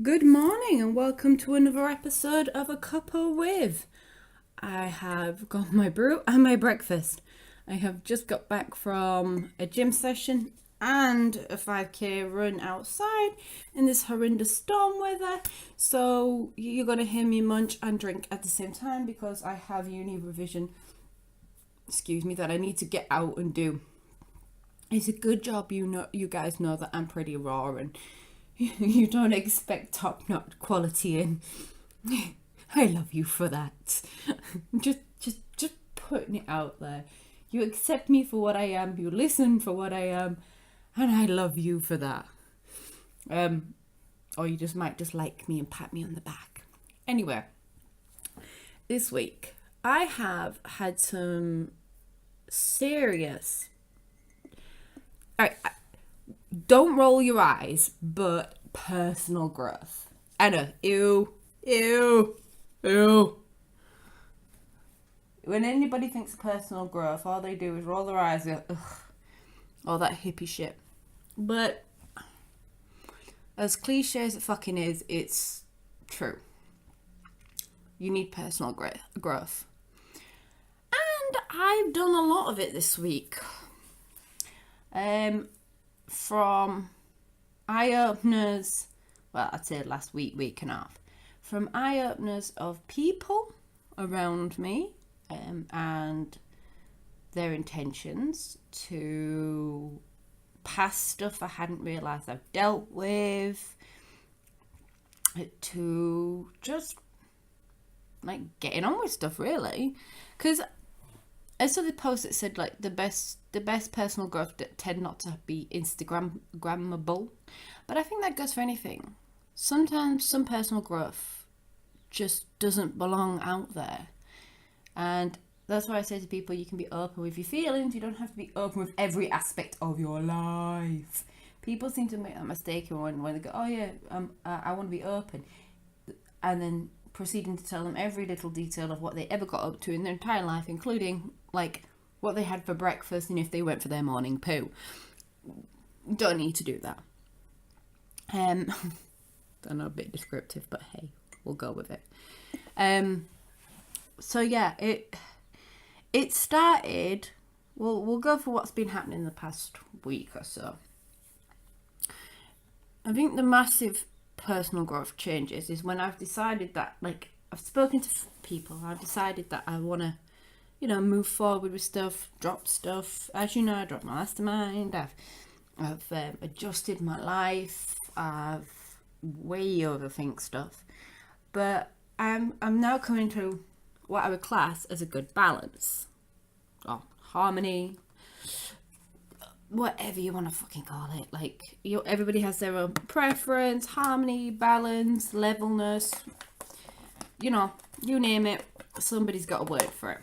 Good morning and welcome to another episode of A Cuppa with. I have got my brew and my breakfast. I have just got back from a gym session and a 5k run outside in this horrendous storm weather. So you're going to hear me munch and drink at the same time because I have uni revision, that I need to get out and do. It's a good job you guys know that I'm pretty raw and you don't expect top-notch quality, and I love you for that. just putting it out there. You accept me for what I am, you listen for what I am, and I love you for that. Or you might just like me and pat me on the back. Anyway, this week I have had some serious... Alright, don't roll your eyes, but personal growth. I know, ew. When anybody thinks of personal growth, all they do is roll their eyes and go, ugh, all that hippie shit. But as cliche as it fucking is, it's true. You need personal growth. And I've done a lot of it this week. From eye-openers, well, I'd say last week and a half, from eye-openers of people around me and their intentions, to past stuff I hadn't realised I've dealt with, to just like getting on with stuff, really. Because I saw the post that said like the best personal growth that tend not to be Instagrammable, but I think that goes for anything. Sometimes some personal growth just doesn't belong out there, and that's why I say to people, you can be open with your feelings. You don't have to be open with every aspect of your life. People seem to make that mistake when they go, oh yeah, I want to be open, and then proceeding to tell them every little detail of what they ever got up to in their entire life, including like what they had for breakfast and if they went for their morning poo. Don't need to do that. I know, a bit descriptive, but hey, we'll go with it. So yeah, it started. We'll go for what's been happening in the past week or so. I think the massive personal growth changes is when I've decided that, like, I've spoken to people, I've decided that I want to, move forward with stuff, drop stuff. As you know, I dropped my mastermind, I've adjusted my life, I've way overthink stuff, but I'm now coming to what I would class as a good balance, or harmony, whatever you want to fucking call it. Like, everybody has their own preference, harmony, balance, levelness, you name it, somebody's got a word for it.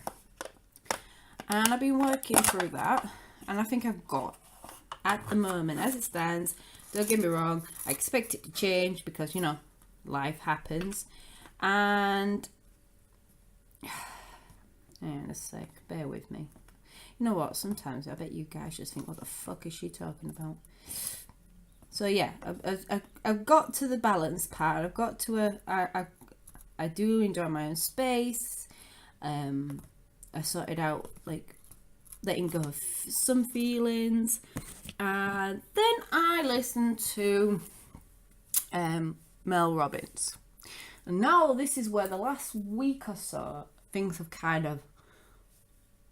And I've been working through that, and I think I've got, at the moment, as it stands, don't get me wrong, I expect it to change because, life happens. And, hang on a sec, bear with me. You know what, sometimes I bet you guys just think, what the fuck is she talking about? So yeah, I've got to the balance part. I've got to I do enjoy my own space. I sorted out, like, letting go of some feelings. And then I listened to Mel Robbins. And now this is where the last week or so, things have kind of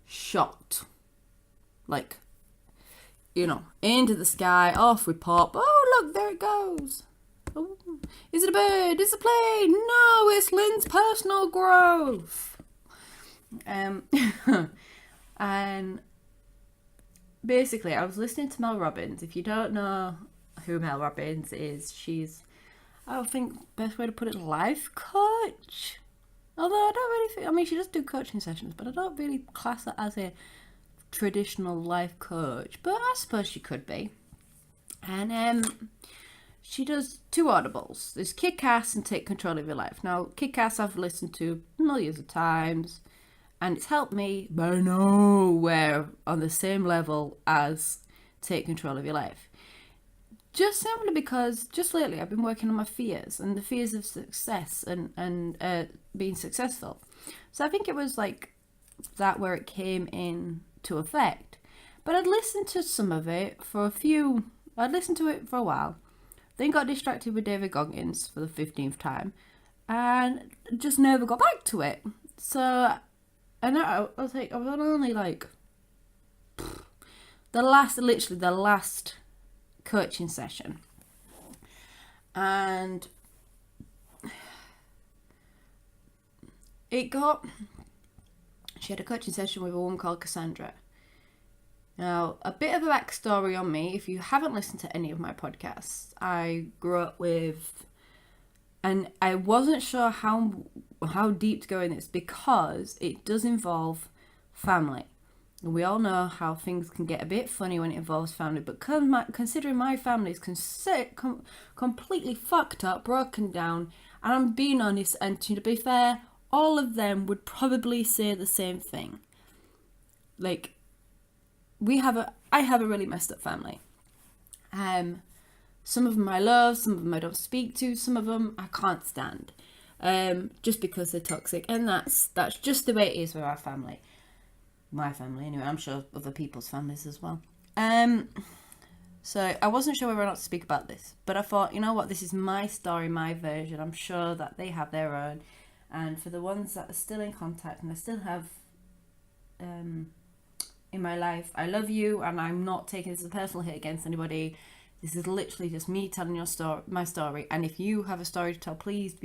shot. Like, into the sky, off we pop. Oh, look, there it goes. Oh, is it a bird? Is it a plane? No, it's Lynn's personal growth. And basically, I was listening to Mel Robbins. If you don't know who Mel Robbins is, she's, I think, best way to put it, life coach. Although I don't really think, she does do coaching sessions, but I don't really class it as a traditional life coach, but I suppose she could be. And she does 2 audibles. There's Kick-Ass and Take Control of Your Life. Now, Kick-Ass I've listened to millions of times, and it's helped me, but nowhere on the same level as Take Control of Your Life. just simply because just lately I've been working on my fears and the fears of success and being successful. So I think it was like that where it came in to effect. But I'd listened to some of it I'd listened to it for a while, then got distracted with David Goggins for the 15th time, and just never got back to it. So, and I was only like the last coaching session, and she had a coaching session with a woman called Cassandra. Now, a bit of a backstory on me, if you haven't listened to any of my podcasts, I grew up with, and I wasn't sure how deep to go in this because it does involve family. And we all know how things can get a bit funny when it involves family, but considering my family is completely fucked up, broken down, and I'm being honest, and to be fair, all of them would probably say the same thing. Like, I have a really messed up family. Some of them I love, some of them I don't speak to, some of them I can't stand, just because they're toxic, and that's just the way it is with our family. My family, anyway. I'm sure other people's families as well. So I wasn't sure whether or not to speak about this, but I thought, you know what, this is my story, my version. I'm sure that they have their own, and for the ones that are still in contact and I still have in my life, I love you, and I'm not taking this as a personal hit against anybody. This is literally just me telling my story, and if you have a story to tell, please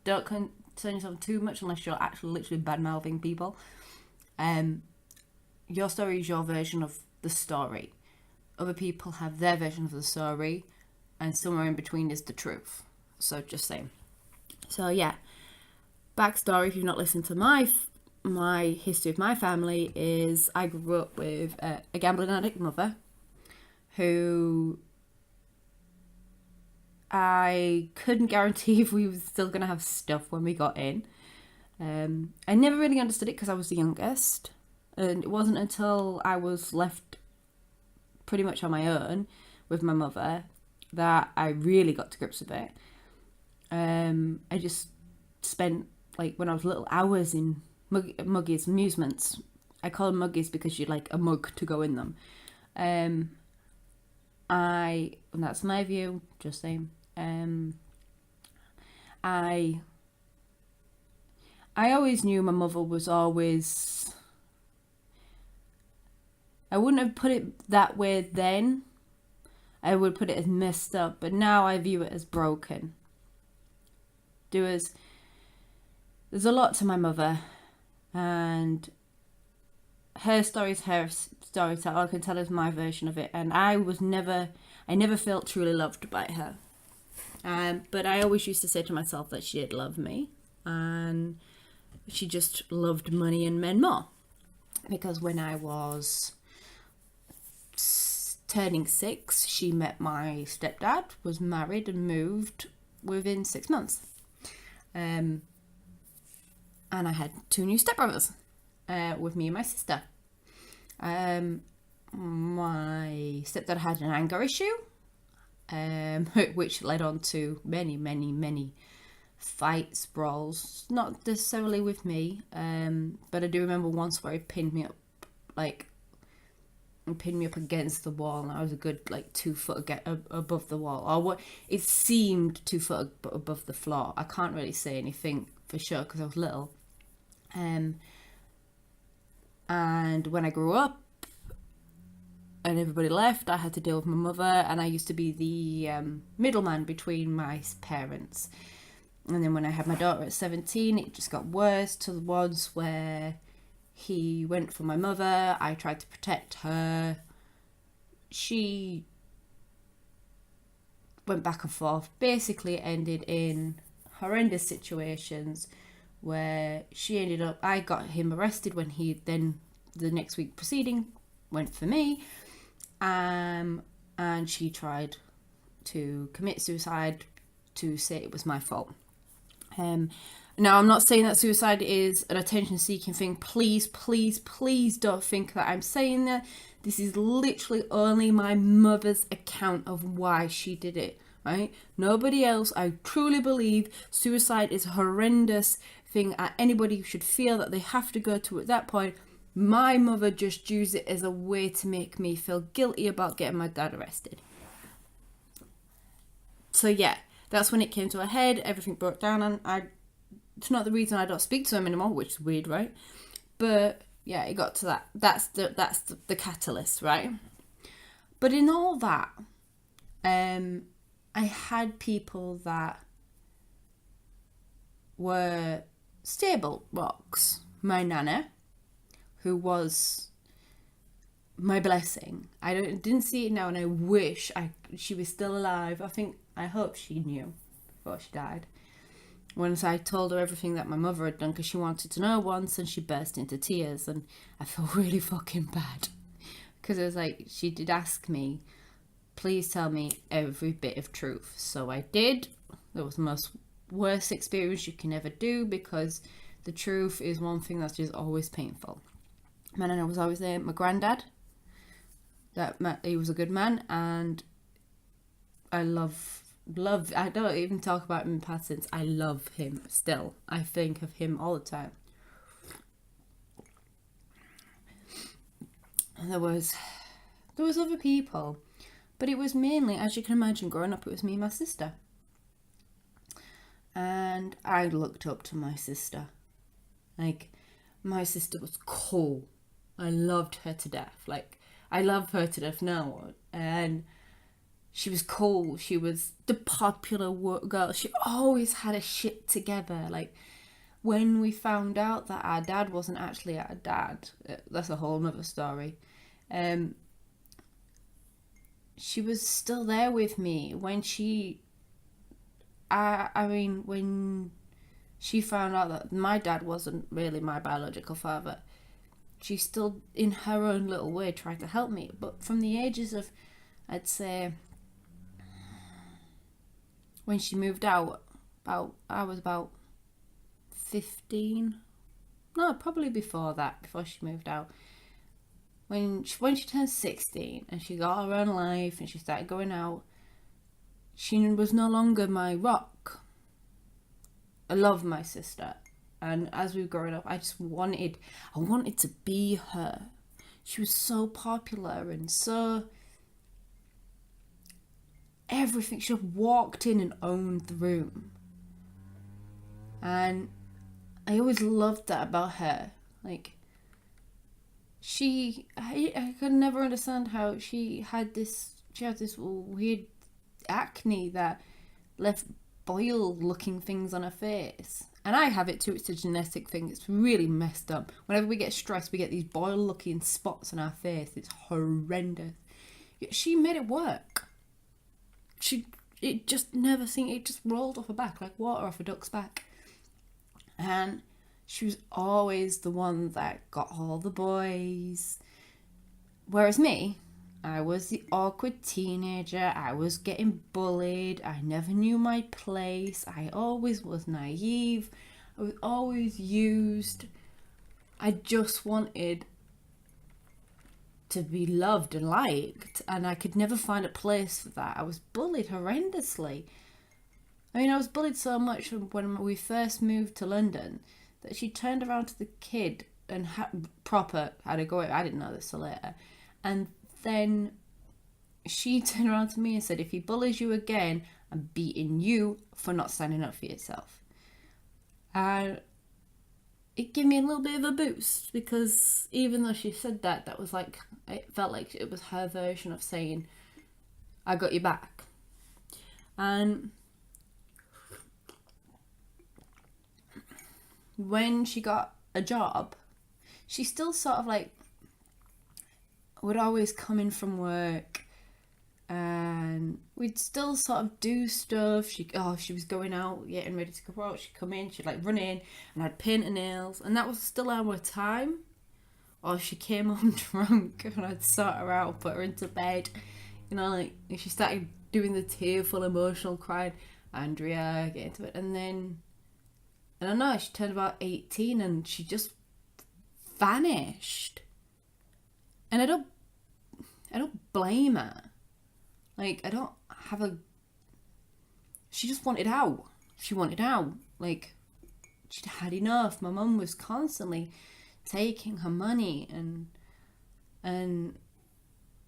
don't concern yourself too much unless you're actually literally bad-mouthing people. Your story is your version of the story. Other people have their version of the story, and somewhere in between is the truth. So just saying. So yeah, backstory, if you've not listened to my history of my family, is I grew up with a gambling addict mother who I couldn't guarantee if we were still going to have stuff when we got in. I never really understood it because I was the youngest, and it wasn't until I was left pretty much on my own with my mother that I really got to grips with it. I just spent, like, when I was little, hours in Muggies amusements. I call them Muggies because you'd like a mug to go in them. And that's my view, just saying. I always knew my mother was always, I wouldn't have put it that way then. I would put it as messed up, but now I view it as broken. There's a lot to my mother, and her story's her story. All I can tell is my version of it, and I never felt truly loved by her. But I always used to say to myself that she did love me, and she just loved money and men more. Because when I was turning 6, she met my stepdad, was married, and moved within 6 months. And I had 2 new stepbrothers with me and my sister. My stepdad had an anger issue, which led on to many fights, brawls, not necessarily with me, but I do remember once where he pinned me up against the wall, and I was a good 2 foot above the wall, or what it seemed 2 foot above the floor. I can't really say anything for sure because I was little. And when I grew up and everybody left, I had to deal with my mother, and I used to be the middleman between my parents. And then when I had my daughter at 17, it just got worse to the ones where he went for my mother. I tried to protect her. She went back and forth. Basically, it ended in horrendous situations where I got him arrested when he then, the next week proceeding, went for me. And she tried to commit suicide to say it was my fault. Now, I'm not saying that suicide is an attention-seeking thing. Please don't think that I'm saying that. This is literally only my mother's account of why she did it, right? Nobody else. I truly believe suicide is a horrendous thing that anybody should feel that they have to go to at that point. My mother just used it as a way to make me feel guilty about getting my dad arrested. So yeah, that's when it came to a head. Everything broke down, and it's not the reason I don't speak to him anymore, which is weird, right? But yeah, it got to that. That's the catalyst, right? But in all that, I had people that were stable rocks. My nana, who was my blessing. I didn't see it now, and I wish she was still alive. I hope she knew before she died. Once I told her everything that my mother had done, because she wanted to know once, and she burst into tears, and I feel really fucking bad. Because it was like, she did ask me, please tell me every bit of truth. So I did. It was the most worst experience you can ever do, because the truth is one thing that's just always painful. My nana was always there. My granddad, he was a good man, and I love, I don't even talk about him in past tense. I love him still. I think of him all the time. And there was other people, but it was mainly, as you can imagine, growing up, it was me and my sister. And I looked up to my sister. Like, my sister was cool. I loved her to death. Like, I love her to death now. And she was cool. She was the popular girl. She always had her shit together. Like, when we found out that our dad wasn't actually our dad, that's a whole nother story. She was still there with me when when she found out that my dad wasn't really my biological father, she still, in her own little way, tried to help me. But from the ages of, I'd say, when she moved out, I was about 15. No, probably before that, before she moved out. When she turned 16 and she got her own life and she started going out, she was no longer my rock. I love my sister, and as we were growing up, I wanted to be her. She was so popular and so everything. She walked in and owned the room, and I always loved that about her. Like, I could never understand how she had this weird acne that left boil-looking things on her face. And I have it too. It's a genetic thing. It's really messed up. Whenever we get stressed, we get these boil-looking spots on our face. It's horrendous. Yet she made it work. It just rolled off her back like water off a duck's back. And she was always the one that got all the boys. Whereas me, I was the awkward teenager. I was getting bullied. I never knew my place. I always was naive. I was always used. I just wanted to be loved and liked, and I could never find a place for that. I was bullied horrendously. I mean, I was bullied so much when we first moved to London that she turned around to the kid and had a go at it. I didn't know this till later. And then she turned around to me and said, if he bullies you again, I'm beating you for not standing up for yourself. And it gave me a little bit of a boost, because even though she said that was like, it felt like it was her version of saying, I got your back. And when she got a job, she still sort of like would always come in from work, and we'd still sort of do stuff. She was going out, getting ready to go out. She'd come in, she'd like run in, and I'd paint her nails, and that was still our time. Or she came home drunk, and I'd sort her out, put her into bed. You know, like, if she started doing the tearful, emotional crying, Andrea, get into it. And then, I don't know, she turned about 18, and she just vanished. And I don't I don't blame her. Like, I don't have a... She just wanted out. She wanted out. Like, she'd had enough. My mum was constantly taking her money, and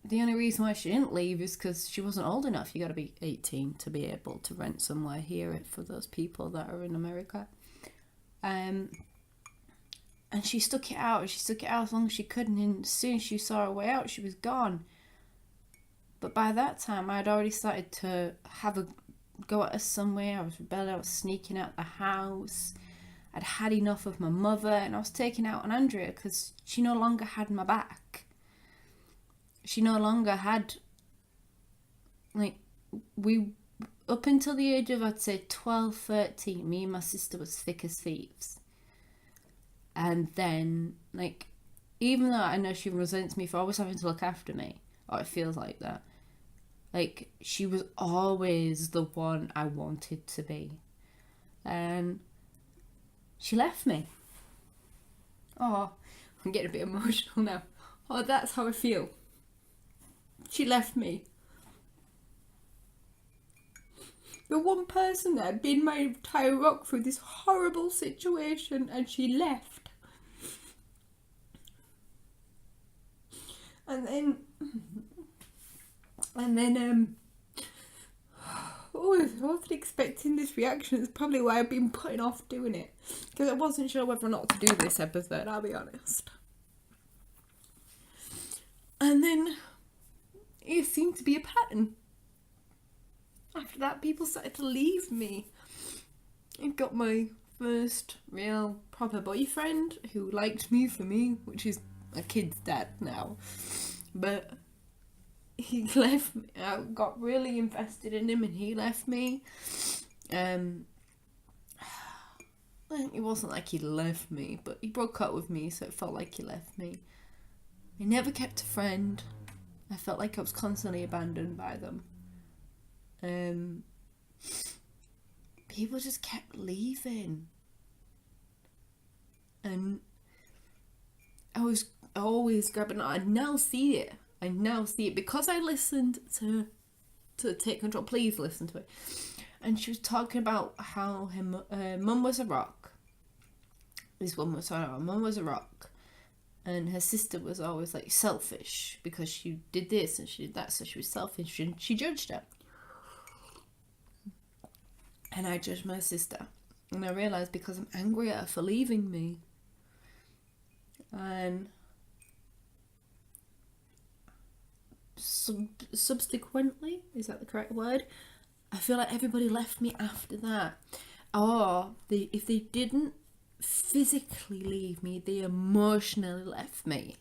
the only reason why she didn't leave is because she wasn't old enough. You got to be 18 to be able to rent somewhere here for those people that are in America. And she stuck it out. She stuck it out as long as she could, and then as soon as she saw her way out, she was gone. But by that time, I'd already started to have a go at her somewhere. I was rebelling. I was sneaking out the house. I'd had enough of my mother, and I was taking out on Andrea because she no longer had my back. She no longer had, like, we, up until the age of, I'd say, 12, 13, me and my sister was thick as thieves. And then, like, even though I know she resents me for always having to look after me, or it feels like that, like, she was always the one I wanted to be. And she left me. Oh, I'm getting a bit emotional now. Oh, that's how I feel. She left me. The one person that had been my entire rock through this horrible situation, and she left. And then I wasn't expecting this reaction. It's probably why I've been putting off doing it, because I wasn't sure whether or not to do this episode, I'll be honest. And then it seemed to be a pattern. After that, people started to leave me. I got my first real proper boyfriend who liked me for me, which is a kid's dad now. But he left me. I got really invested in him, and he left me. It wasn't like he left me, but he broke up with me, so it felt like he left me. I never kept a friend. I felt like I was constantly abandoned by them. People just kept leaving. And I was always grabbing it. I now see it. Because I listened to Take Control. Please listen to it. And she was talking about how her mum was a rock. This woman was talking about her mum was a rock. And her sister was always, like, selfish because she did this and she did that, so she was selfish and she judged her. And I judged my sister. And I realised because I'm angry at her for leaving me. And subsequently, is that the correct word? I feel like everybody left me after that. Or if they didn't physically leave me, they emotionally left me.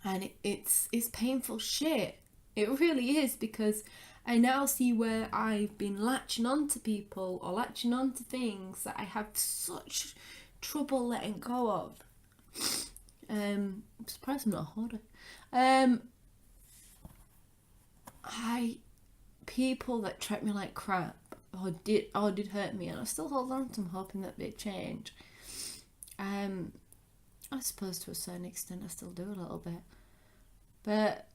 And it's painful shit. It really is, because I now see where I've been latching on to people or latching on to things that I have such trouble letting go of. I'm surprised I'm not a hoarder. People that treat me like crap or did hurt me, and I still hold on to them, hoping that they change. I suppose to a certain extent I still do a little bit, but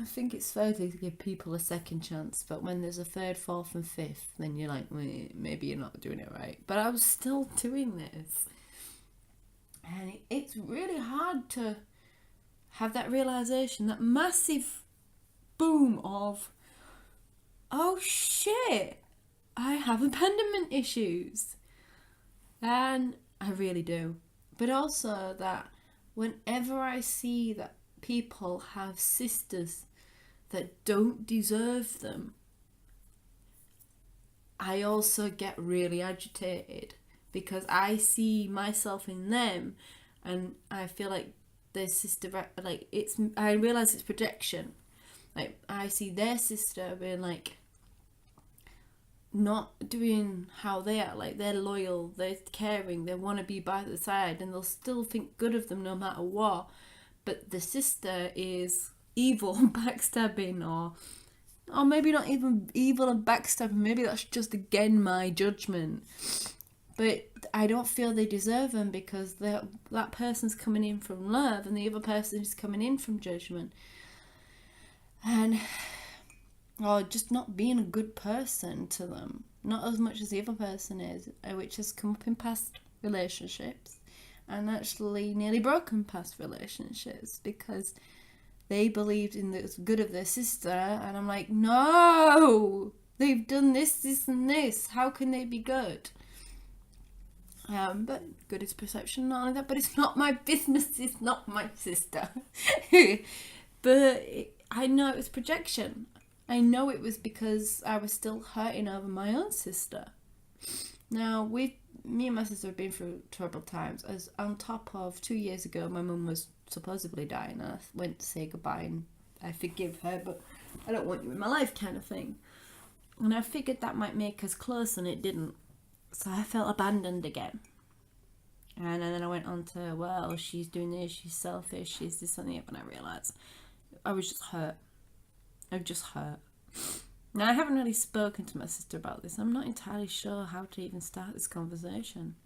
I think it's fair to give people a second chance. But when there's a third, fourth and fifth, then you're like, maybe you're not doing it right. But I was still doing this, and it's really hard to have that realization, that massive boom of, oh shit, I have abandonment issues. And I really do. But also that whenever I see that people have sisters that don't deserve them, I also get really agitated, because I see myself in them, and I feel like their sister, like, I realise it's projection. Like, I see their sister being like, not doing how they are, like, they're loyal, they're caring, they want to be by the side, and they'll still think good of them no matter what. But the sister is evil and backstabbing, or maybe not even evil and backstabbing, maybe that's just, again, my judgment. But I don't feel they deserve them because that person's coming in from love and the other person is coming in from judgment. And, or just not being a good person to them. Not as much as the other person is, which has come up in past relationships. And actually nearly broken past relationships because they believed in the good of their sister. And I'm like, no! They've done this, and this. How can they be good? But good is perception, not only that, but it's not my business, it's not my sister. But I know it was projection. I know it was because I was still hurting over my own sister. Now, me and my sister have been through troubled times, as on top of 2 years ago, my mum was supposedly dying, and I went to say goodbye, and I forgive her, but I don't want you in my life kind of thing. And I figured that might make us close, and it didn't. So I felt abandoned again. And then I went on to, well, she's doing this, she's selfish, she's this and that, and I realised I was just hurt. I was just hurt. Now, I haven't really spoken to my sister about this. I'm not entirely sure how to even start this conversation.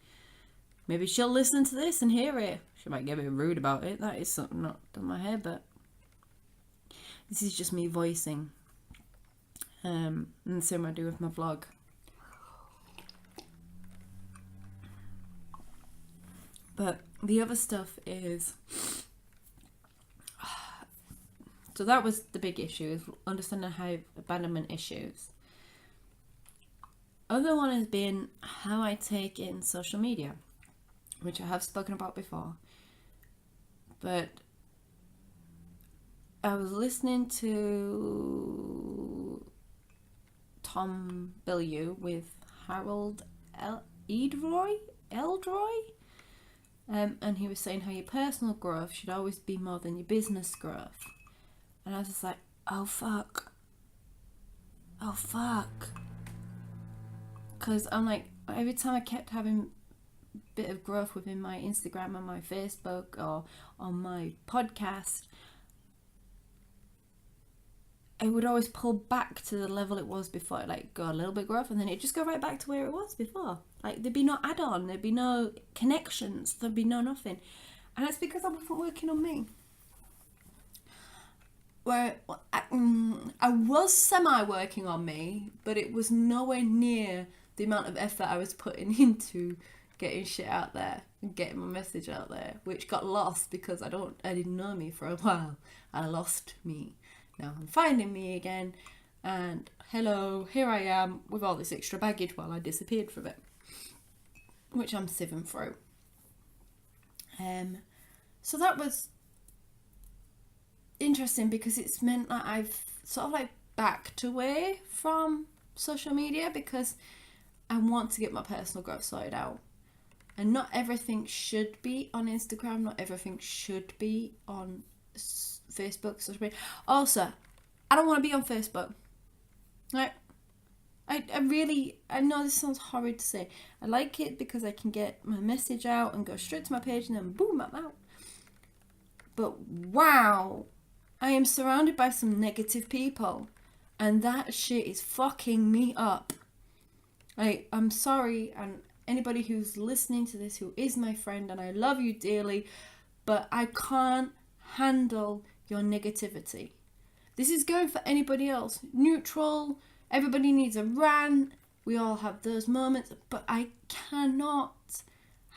Maybe she'll listen to this and hear it. She might get a bit rude about it. That is something not done my hair, but this is just me voicing. And the same I do with my vlog. But the other stuff is... So that was the big issue, is understanding how abandonment issues. Other one has been how I take in social media, which I have spoken about before. But I was listening to Tom Bilyeu with Harold Eldroy, and he was saying how your personal growth should always be more than your business growth. And I was just like, oh fuck. Because I'm like, every time I kept having a bit of growth within my Instagram and my Facebook or on my podcast, it would always pull back to the level it was before. Like, go a little bit growth and then it'd just go right back to where it was before. Like, there'd be no add-on, there'd be no connections, there'd be no nothing. And it's because I wasn't working on me. Where I was semi-working on me, but it was nowhere near the amount of effort I was putting into getting shit out there and getting my message out there, which got lost because I didn't know me for a while. I lost me. Now I'm finding me again, and hello, here I am with all this extra baggage while I disappeared from it, which I'm sieving through. So that was interesting because it's meant that I've sort of like backed away from social media because I want to get my personal growth sorted out. And not everything should be on Instagram, not everything should be on Facebook, social media. Also, I don't want to be on Facebook. Like, I know this sounds horrid to say. I like it because I can get my message out and go straight to my page and then boom, I'm out. But wow, I am surrounded by some negative people and that shit is fucking me up. Like, I'm sorry, and anybody who's listening to this who is my friend, and I love you dearly, but I can't handle your negativity. This is going for anybody else. Neutral, everybody needs a rant, we all have those moments, but I cannot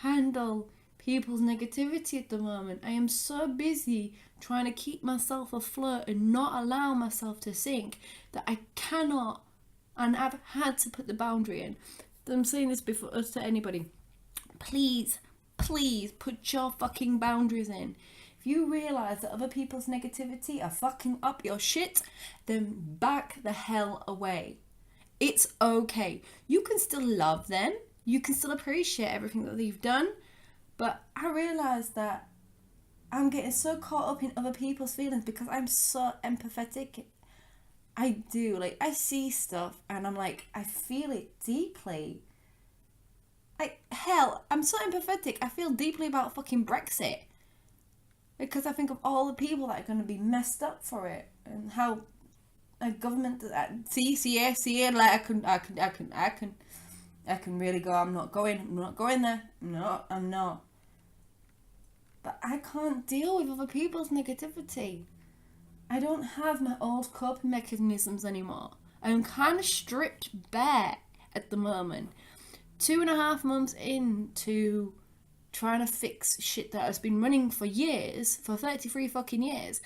handle people's negativity at the moment. I am so busy trying to keep myself afloat and not allow myself to sink that I cannot, and I've had to put the boundary in. I'm saying this before to anybody. Please put your fucking boundaries in. If you realise that other people's negativity are fucking up your shit, then back the hell away. It's okay. You can still love them. You can still appreciate everything that they've done. But I realise that I'm getting so caught up in other people's feelings because I'm so empathetic. I do. Like, I see stuff and I'm like, I feel it deeply. Hell, I'm so empathetic. I feel deeply about fucking Brexit. Because I think of all the people that are going to be messed up for it. And how a government... See, like, I can... I can really go, I'm not going there. No, I'm not. But I can't deal with other people's negativity. I don't have my old coping mechanisms anymore. I'm kind of stripped bare at the moment. 2.5 months into trying to fix shit that has been running for years, for 33 fucking years,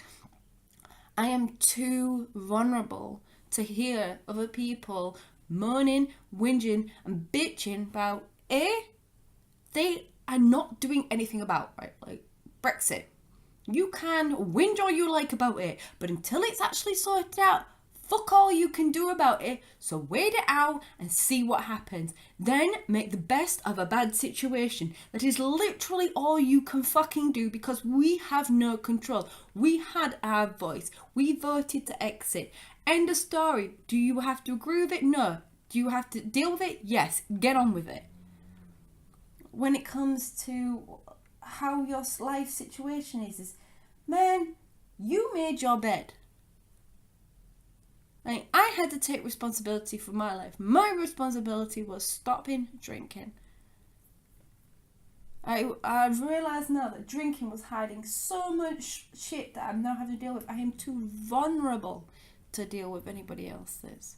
I am too vulnerable to hear other people moaning, whinging, and bitching about they are not doing anything about, right? Like Brexit. You can whinge all you like about it, but until it's actually sorted out, fuck all you can do about it. So wait it out and see what happens. Then make the best of a bad situation. That is literally all you can fucking do, because we have no control. We had our voice. We voted to exit. End of story. Do you have to agree with it? No. Do you have to deal with it? Yes. Get on with it. When it comes to how your life situation is man, you made your bed. Like, I had to take responsibility for my life. My responsibility was stopping drinking. I've realised now that drinking was hiding so much shit that I'm now having to deal with. I am too vulnerable to deal with anybody else's.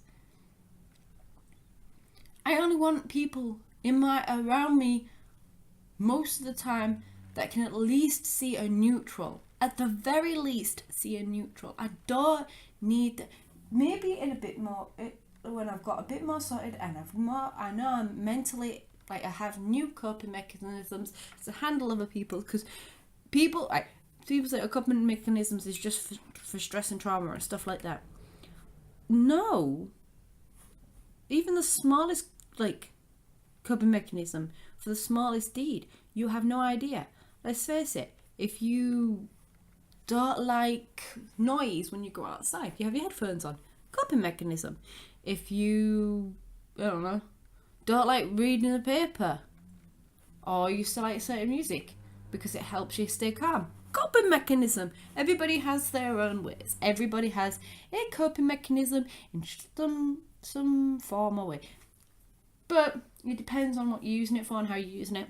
I only want people around me most of the time that can at least see a neutral. At the very least, see a neutral. I don't need... Maybe in a bit more, when I've got a bit more sorted and I know I'm mentally, like, I have new coping mechanisms to handle other people, because people say coping mechanisms is just for stress and trauma and stuff like that. No. Even the smallest, like, coping mechanism for the smallest deed, you have no idea. Let's face it, if you don't like noise when you go outside, you have your headphones on. Coping mechanism. If you, I don't know, don't like reading the paper, or you still like certain music because it helps you stay calm. Coping mechanism. Everybody has their own ways. Everybody has a coping mechanism in some form or way. But it depends on what you're using it for and how you're using it.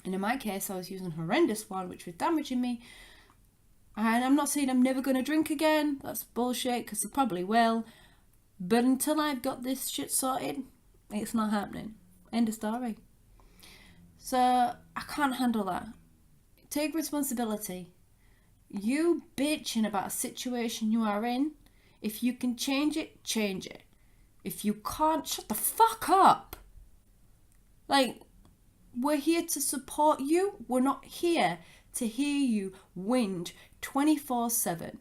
And in my case, I was using a horrendous one, which was damaging me. And I'm not saying I'm never going to drink again. That's bullshit, because I probably will. But until I've got this shit sorted, it's not happening. End of story. So I can't handle that. Take responsibility. You bitching about a situation you are in, if you can change it, change it. If you can't, shut the fuck up. Like, we're here to support you. We're not here to hear you whinge 24/7.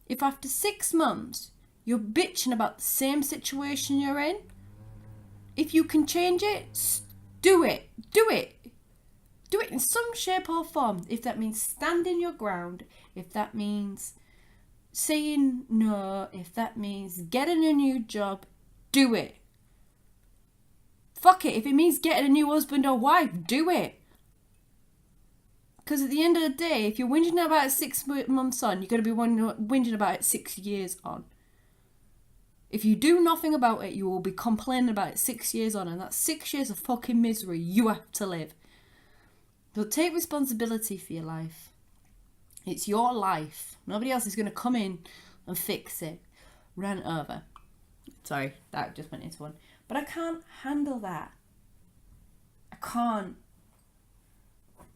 If after 6 months you're bitching about the same situation you're in, if you can change it, do it. Do it. Do it in some shape or form. If that means standing your ground, if that means saying no, if that means getting a new job, do it. Fuck it. If it means getting a new husband or wife, do it. Because at the end of the day, if you're whinging about it 6 months on, you're going to be whinging about it 6 years on. If you do nothing about it, you will be complaining about it 6 years on, and that's 6 years of fucking misery you have to live. So take responsibility for your life. It's your life. Nobody else is going to come in and fix it. Rant over. Sorry, that just went into one. But I can't handle that. I can't.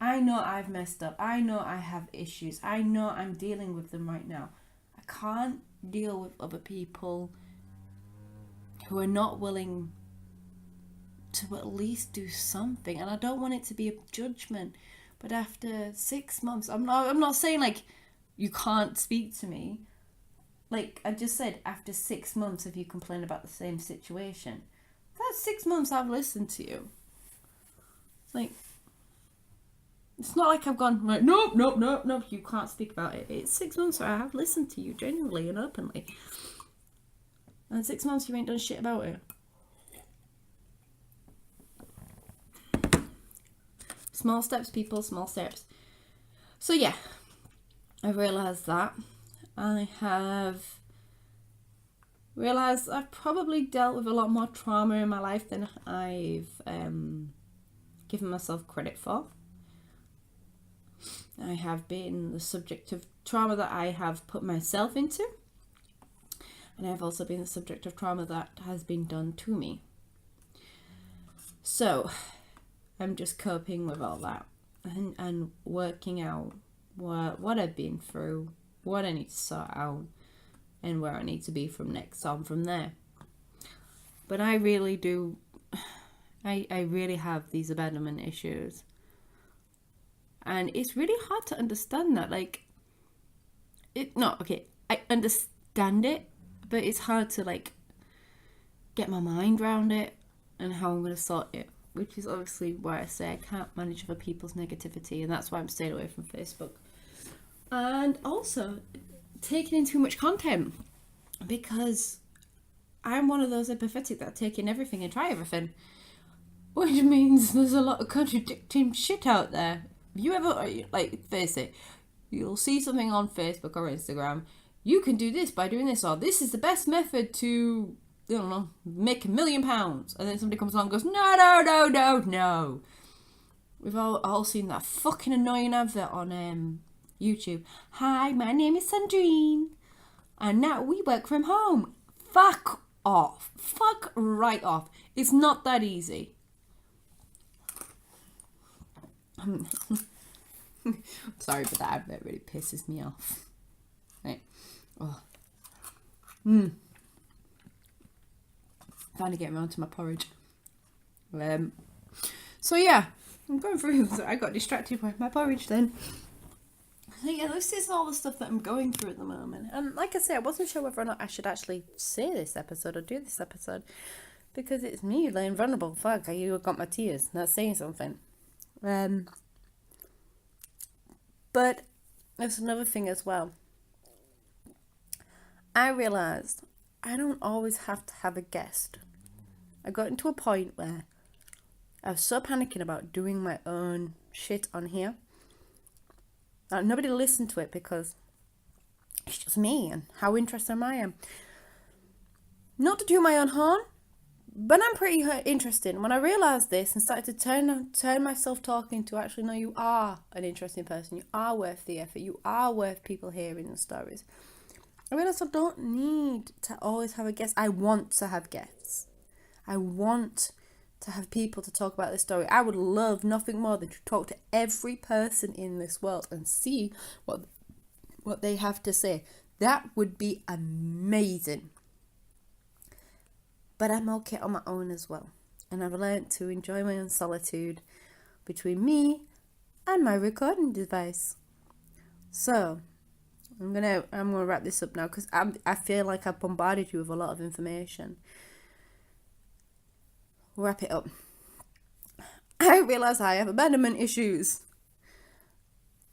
I know I've messed up. I know I have issues. I know I'm dealing with them right now. I can't deal with other people who are not willing to at least do something. And I don't want it to be a judgment. But after 6 months, I'm not saying like you can't speak to me. Like I just said, after 6 months if you complain about the same situation. That's 6 months I've listened to you. Like, it's not like I've gone, like, nope, you can't speak about it. It's 6 months where I have listened to you genuinely and openly. And 6 months you ain't done shit about it. Small steps, people, small steps. So yeah, I realised that. I have realised I've probably dealt with a lot more trauma in my life than I've given myself credit for. I have been the subject of trauma that I have put myself into, and I've also been the subject of trauma that has been done to me. So I'm just coping with all that and working out what I've been through, what I need to sort out, and where I need to be from next on from there. But I really do, I really have these abandonment issues. And it's really hard to understand that. Like, I understand it, but it's hard to, like, get my mind around it and how I'm going to sort it. Which is obviously why I say I can't manage other people's negativity, and that's why I'm staying away from Facebook. And also, taking in too much content, because I'm one of those empathetic that take in everything and try everything. Which means there's a lot of contradicting shit out there. You ever, like, face it, you'll see something on Facebook or Instagram, you can do this by doing this, or this is the best method to, I don't know, make £1 million. And then somebody comes along and goes, no. We've all seen that fucking annoying advert on YouTube. Hi, my name is Sandrine, and now we work from home. Fuck off. Fuck right off. It's not that easy. Sorry, but that advert really pisses me off. Right. Oh. Finally getting around to my porridge. So yeah, I'm going through. So I got distracted by my porridge then. So yeah, this is all the stuff that I'm going through at the moment. And like I said, I wasn't sure whether or not I should actually say this episode or do this episode, because it's me laying vulnerable. Fuck, I got my tears. Not saying something. But there's another thing as well. I realised I don't always have to have a guest. I got into a point where I was so panicking about doing my own shit on here that nobody listened to it, because it's just me and how interested I am. Not to do my own horn, but I'm pretty interested. And when I realised this and started to turn myself talking to, actually, no, you are an interesting person. You are worth the effort. You are worth people hearing the stories. I realised I don't need to always have a guest. I want to have guests. I want to have people to talk about this story. I would love nothing more than to talk to every person in this world and see what they have to say. That would be amazing. But I'm okay on my own as well. And I've learned to enjoy my own solitude between me and my recording device. So I'm gonna wrap this up now, because I feel like I've bombarded you with a lot of information. Wrap it up. I realise I have abandonment issues.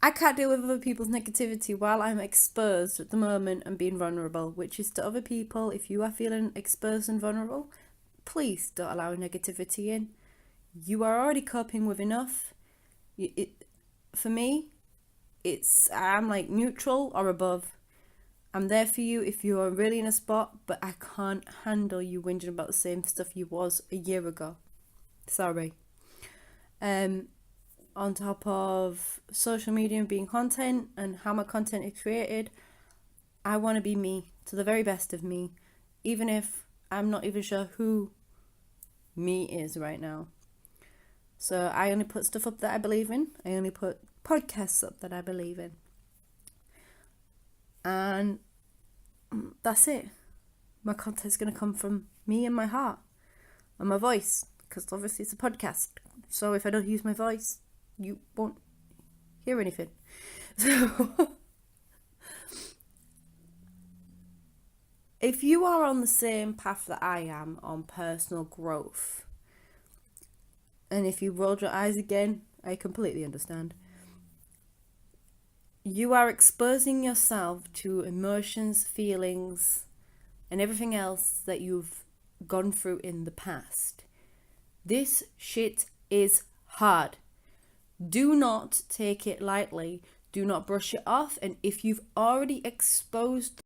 I can't deal with other people's negativity while I'm exposed at the moment and being vulnerable, which is to other people. If you are feeling exposed and vulnerable, please don't allow negativity in. You are already coping with enough. For me, I'm like neutral or above. I'm there for you if you're really in a spot, but I can't handle you whinging about the same stuff you was a year ago. Sorry. On top of social media and being content and how my content is created, I want to be me to the very best of me, even if I'm not even sure who me is right now. So I only put stuff up that I believe in. I only put podcasts up that I believe in. And that's it. My content's going to come from me and my heart and my voice, because obviously it's a podcast. So if I don't use my voice, you won't hear anything. So if you are on the same path that I am on personal growth, and if you rolled your eyes again, I completely understand. You are exposing yourself to emotions, feelings, and everything else that you've gone through in the past. This shit is hard. Do not take it lightly. Do not brush it off. And if you've already exposed